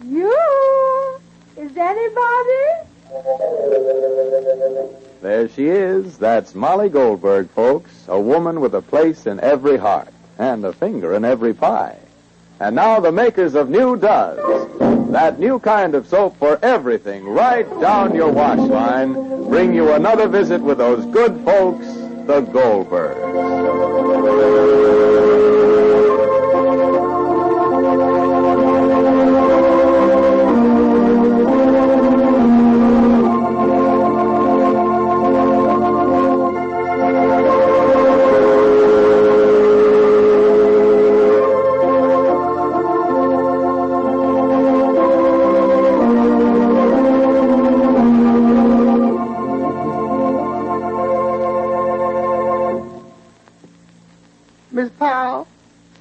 You? Is anybody? There she is. That's Molly Goldberg, folks. A woman with a place in every heart and a finger in every pie. And now the makers of New Does. That new kind of soap for everything right down your wash line bring you another visit with those good folks, the Goldbergs. Miss Powell,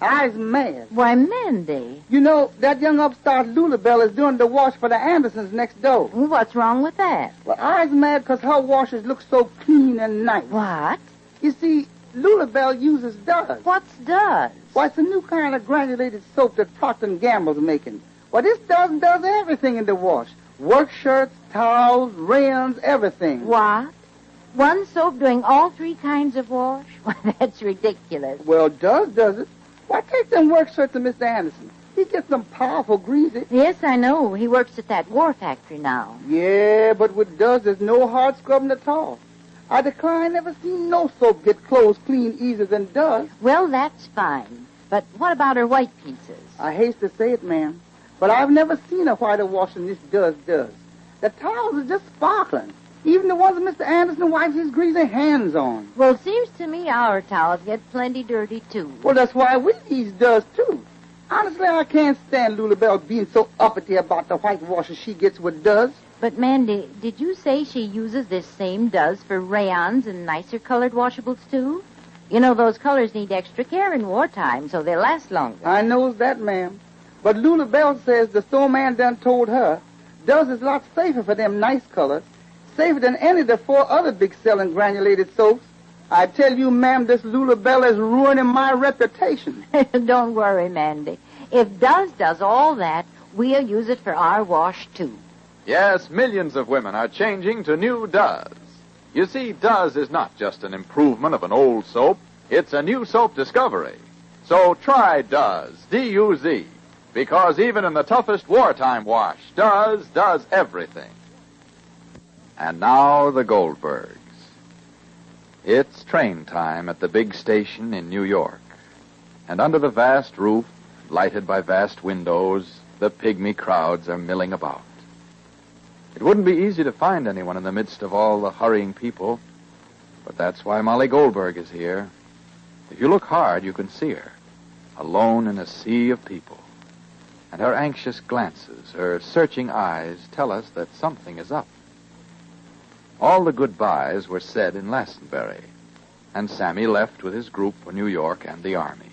I's mad. Why, Mandy. You know, that young upstart Lulabelle is doing the wash for the Andersons next door. What's wrong with that? Well, I's mad because her washes look so clean and nice. What? You see, Lulabelle uses Does. What's Does? Why, it's a new kind of granulated soap that Procter & Gamble's making. Well, this does everything in the wash. Work shirts, towels, rayons, everything. What? One soap doing all three kinds of wash? Why, that's ridiculous. Well, does it? Why, take them work shirts to Mr. Anderson. He gets them powerful greasy. Yes, I know. He works at that war factory now. Yeah, but with Does, there's no hard scrubbing at all. I decline never seen no soap get clothes clean easier than Does. Well, that's fine. But what about her white pieces? I hate to say it, ma'am, but I've never seen a whiter wash than this Does. The towels are just sparkling. Even the ones that Mr. Anderson wipes his greasy hands on. Well, it seems to me our towels get plenty dirty, too. Well, that's why we use Does, too. Honestly, I can't stand Lulabelle being so uppity about the white washes she gets with Does. But, Mandy, did you say she uses this same Does for rayons and nicer colored washables, too? You know, those colors need extra care in wartime, so they last longer. I knows that, ma'am. But Lulabelle says the store man done told her Does is a lot safer for them nice colors. Safer than any of the 4 other big selling granulated soaps. I tell you, ma'am, this Lulabelle is ruining my reputation. Don't worry, Mandy. If Does does all that, we'll use it for our wash, too. Yes, millions of women are changing to New Does. You see, Does is not just an improvement of an old soap. It's a new soap discovery. So try Does, D-U-Z, because even in the toughest wartime wash, Does does everything. And now the Goldbergs. It's train time at the big station in New York. And under the vast roof, lighted by vast windows, the pygmy crowds are milling about. It wouldn't be easy to find anyone in the midst of all the hurrying people, but that's why Molly Goldberg is here. If you look hard, you can see her, alone in a sea of people. And her anxious glances, her searching eyes tell us that something is up. All the goodbyes were said in Glastonbury, and Sammy left with his group for New York and the Army.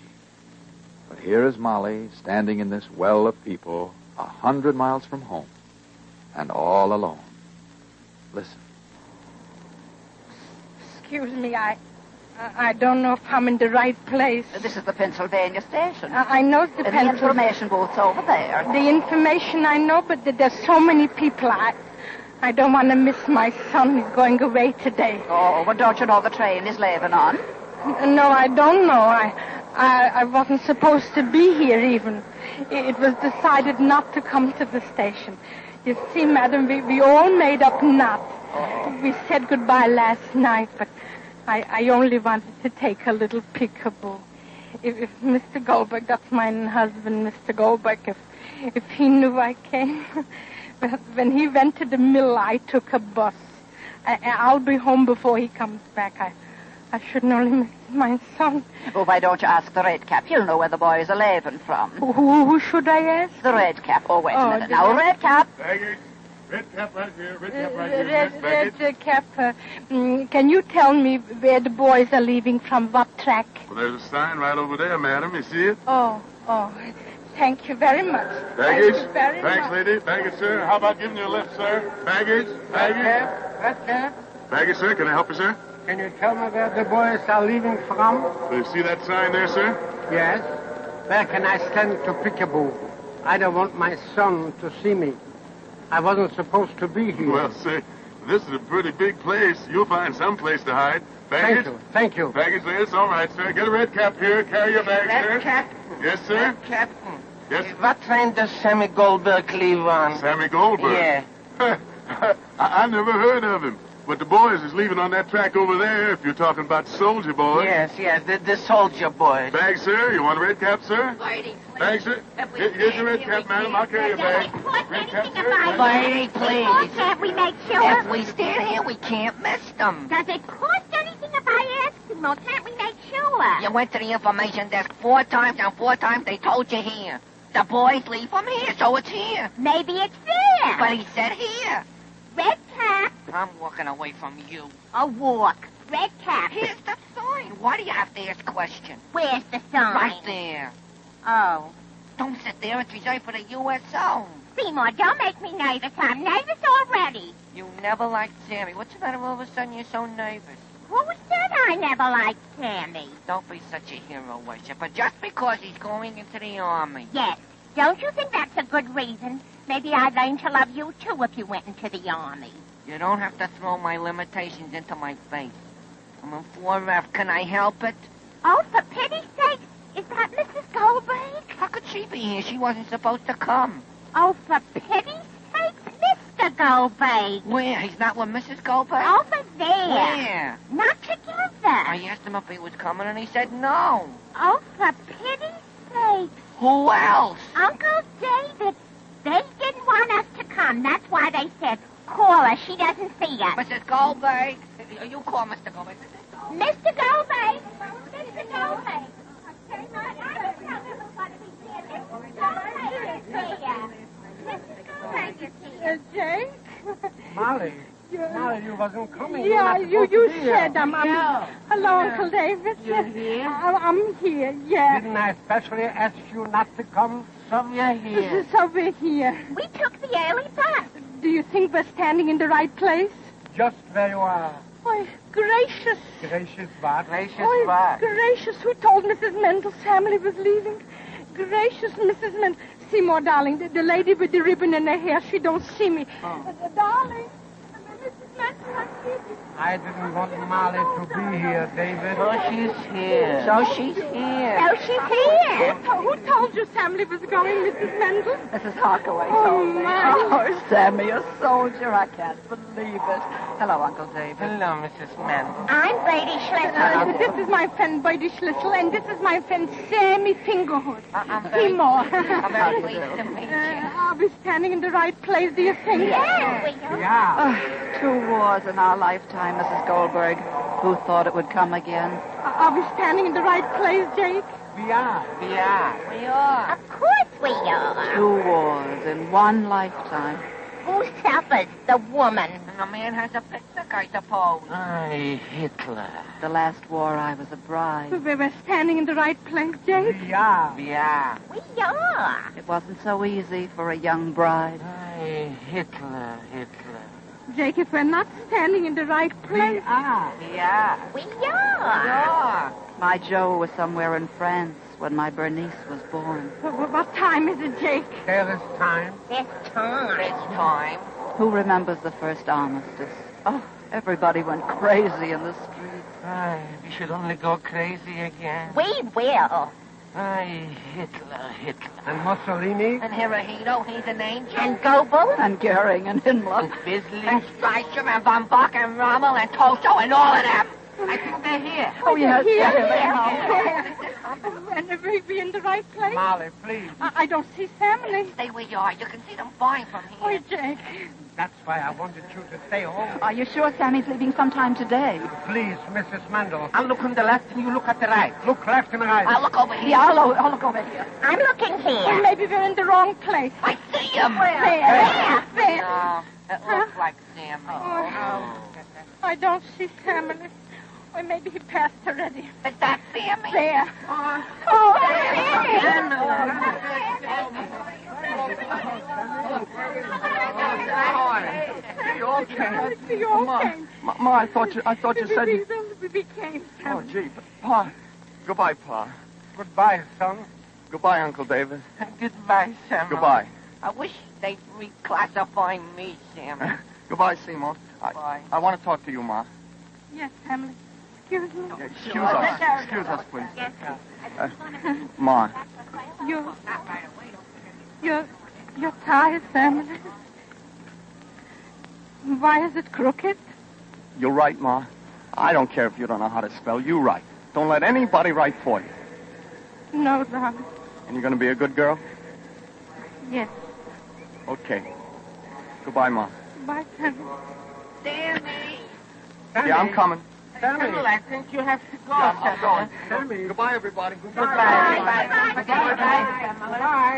But here is Molly standing in this well of people 100 miles from home, and all alone. Listen. Excuse me, I don't know if I'm in the right place. This is the Pennsylvania station. I know the The information booth's over there. The information I know, but there's so many people. I don't want to miss my son. He's going away today. Oh, well, don't you know the train is leaving on? No, I don't know. I wasn't supposed to be here even. It was decided not to come to the station. You see, madam, we all made up not. Oh. We said goodbye last night, but I only wanted to take a little peekaboo. If Mr. Goldberg, that's my husband, Mr. Goldberg, if he knew I came... When he went to the mill, I took a bus. I'll be home before he comes back. I shouldn't only miss my son. Well, why don't you ask the red cap? He'll know where the boys are leaving from. Who should I ask? The red cap. Oh, wait a minute. Now, red cap. Baggage. Red cap right here. Red cap right here. Red cap. Can you tell me where the boys are leaving from? What track? Well, there's a sign right over there, madam. You see it? Oh. Thank you very much. Baggage. Thank you very Thanks, much. lady. Baggage, sir. How about giving you a lift, sir? Baggage. Red cap? Baggage, sir. Can I help you, sir? Can you tell me where the boys are leaving from? Do you see that sign there, sir? Yes. Where can I stand to peekaboo? I don't want my son to see me. I wasn't supposed to be here. Well, sir, this is a pretty big place. You'll find some place to hide. Baggage? Thank you. Baggage list? All right, sir. Get a red cap here. Carry your bag, sir. Red cap? Yes, sir. Red Captain. Yes. What train does Sammy Goldberg leave on? Sammy Goldberg? Yeah. I never heard of him. But the boys is leaving on that track over there, if you're talking about soldier boys. Yes, the soldier boys. Bag, sir? You want a red cap, sir? Bag, sir? Here's your red cap, madam. I'll carry your bag. Red cap, sir. Lady, please. Can't we make sure? If we stand here, we can't miss them. Does it cost anything if I ask you? Well, can't we make sure? You went to the information desk 4 times, and 4 times they told you here. The boys leave from here, so it's here. Maybe it's there. But he said here. Red cap. I'm walking away from you. A walk. Red cap. Here's the sign. Why do you have to ask questions? Where's the sign? Right there. Oh. Don't sit there. It's reserved for the USO. Seymour, don't make me nervous. I'm nervous already. You never liked Sammy. What's the matter all of a sudden you're so nervous? Who said I never liked Sammy? Don't be such a hero worshiper just because he's going into the army. Yes. Don't you think that's a good reason? Maybe I'd learn to love you, too, if you went into the army. You don't have to throw my limitations into my face. I'm in 4F. Can I help it? Oh, for pity's sake. Is that Mrs. Goldberg? How could she be here? She wasn't supposed to come. Oh, for pity's sake, Mr. Goldberg. Where? He's not with Mrs. Goldberg? Over there. Where? Not together. I asked him if he was coming, and he said no. Oh, for pity's sake. Who else? Uncle David. They didn't want us to come. That's why they said, call her. She doesn't see us. Mrs. Goldberg. You call Mr. Goldberg. Mr. Goldberg. Mr. Goldberg. Jake? Molly, you wasn't coming. Yeah, you said I'm Yeah. Hello, Uncle David. You're here? I'm here, yeah. Didn't I especially ask you not to come? So you're here. So we're here. We took the early bus. Do you think we're standing in the right place? Just where you are. Oh, gracious. Gracious what? Oh, gracious. Who told Mrs. Mendel's family was leaving? Gracious, Mrs. Mendel. Seymour, darling, the lady with the ribbon in her hair, she don't see me. Darling, Mrs. Mendel, I see you. I didn't want Molly to be here, David. So she's here. Oh, she's here. Who told you Sammy was going, Mrs. Mendel? Mrs. Harkaway Oh, told me. my. Oh, Sammy, a soldier. I can't believe it. Hello, Uncle David. Hello, Mrs. Mendel. I'm Brady Schlitzer. This is my friend Buddy Schlitzel, and this is my friend Sammy Fingerhood. I'm very, Seymour. I'm very pleased to meet you. Are we standing in the right place, do you think? Yeah, we are. Yeah. 2 wars in our lifetime, Mrs. Goldberg. Who thought it would come again? Are we standing in the right place, Jake? We are. We are. Of course we are. 2 wars in 1 lifetime. Who suffers? The woman. And the man has a picnic, I suppose. Aye, Hitler. The last war, I was a bride. We're standing in the right place, Jake? We are. We are. We are. It wasn't so easy for a young bride. Aye, Hitler. Jake, if we're not standing in the right We place... are. We are. We We are. are. My Joe was somewhere in France when my Bernice was born. What time is it, Jake? There is time. It's time. It's time. Who remembers the first armistice? Oh, everybody went crazy in the streets. Aye, we should only go crazy again. We will. Aye, Hitler. And Mussolini? And Hirohito, he's an angel. And Goebbels. And Goering and Himmler. Bisley? And Streicher and Von Bock and Rommel and Tosto and all of them. I think they're here. Oh, yes, Here. yes. And if we in the right place? Molly, please. I don't see Sammy. Stay where you are. You can see them fine from Oh, here. Jake. That's why I wanted you to stay home. Are you sure Sammy's leaving sometime today? Please, Mrs. Mendel. I'll look on the left and you look at the right. Look left and right. I'll look over here. Yeah, I'll look over here. I'm looking Well, here. maybe we're in the wrong place. I see him. There. No, it looks like Sammy. Oh. I don't see Sammy. Or maybe he passed already. Is that Sammy? There. Oh, You okay? You okay? Ma, I thought you said you... We became Oh, Sammy. gee, Pa. Goodbye, Pa. Goodbye, son. Goodbye, Uncle David. Goodbye, Sam. Goodbye. I wish they'd reclassify me, Sam. Goodbye, Seymour. Bye. I want to talk to you, Ma. Yes, Emily. Excuse me. Excuse us, please. Ma. Your tie, Emily. Why is it crooked? You're right, Ma. I don't care if you don't know how to spell. You write. Don't let anybody write for you. No, darling. And you're going to be a good girl? Yes. Okay. Goodbye, Ma. Bye, Sammy. Sammy! Yeah, I'm coming. Sammy, I think you have to go. Yeah, I'm going. Sammy. Goodbye, everybody. Goodbye. Bye.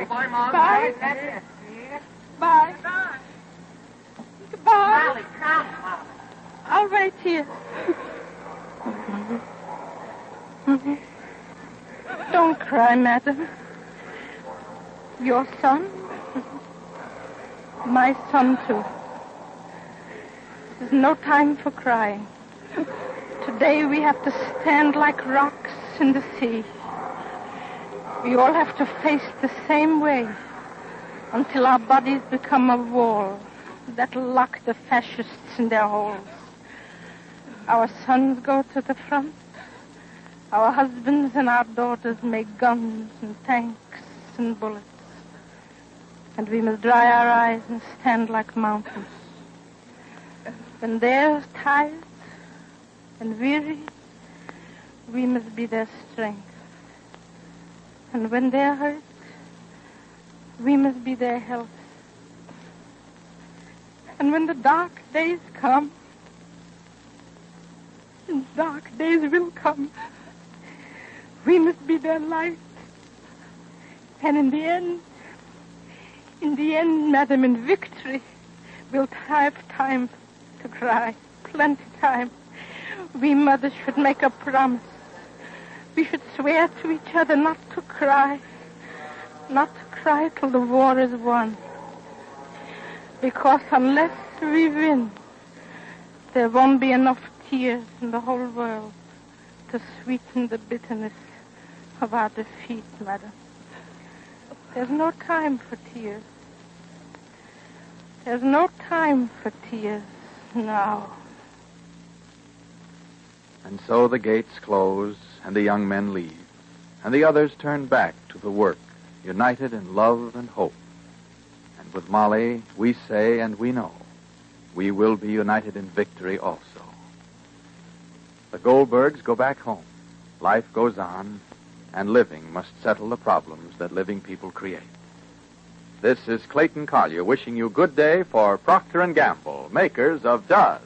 Goodbye, Mom. Bye. Bye. Goodbye. I'll wait here. Don't cry, madam. Your son? My son, too. There's no time for crying. Today we have to stand like rocks in the sea. We all have to face the same way until our bodies become a wall that'll lock the fascists in their holes. Our sons go to the front. Our husbands and our daughters make guns and tanks and bullets. And we must dry our eyes and stand like mountains. When they're tired and weary, we must be their strength. And when they're hurt, we must be their health. And when the dark days come, and dark days will come, we must be their light. And in the end, madam, in victory, we'll have time to cry. Plenty time. We mothers should make a promise. We should swear to each other not to cry. Not to cry till the war is won. Because unless we win, there won't be enough tears in the whole world to sweeten the bitterness of our defeat, madam. There's no time for tears. There's no time for tears now. And so the gates close, and the young men leave, and the others turn back to the work, united in love and hope. And with Molly, we say and we know, we will be united in victory also. The Goldbergs go back home. Life goes on, and living must settle the problems that living people create. This is Clayton Collier wishing you good day for Procter & Gamble, makers of Does.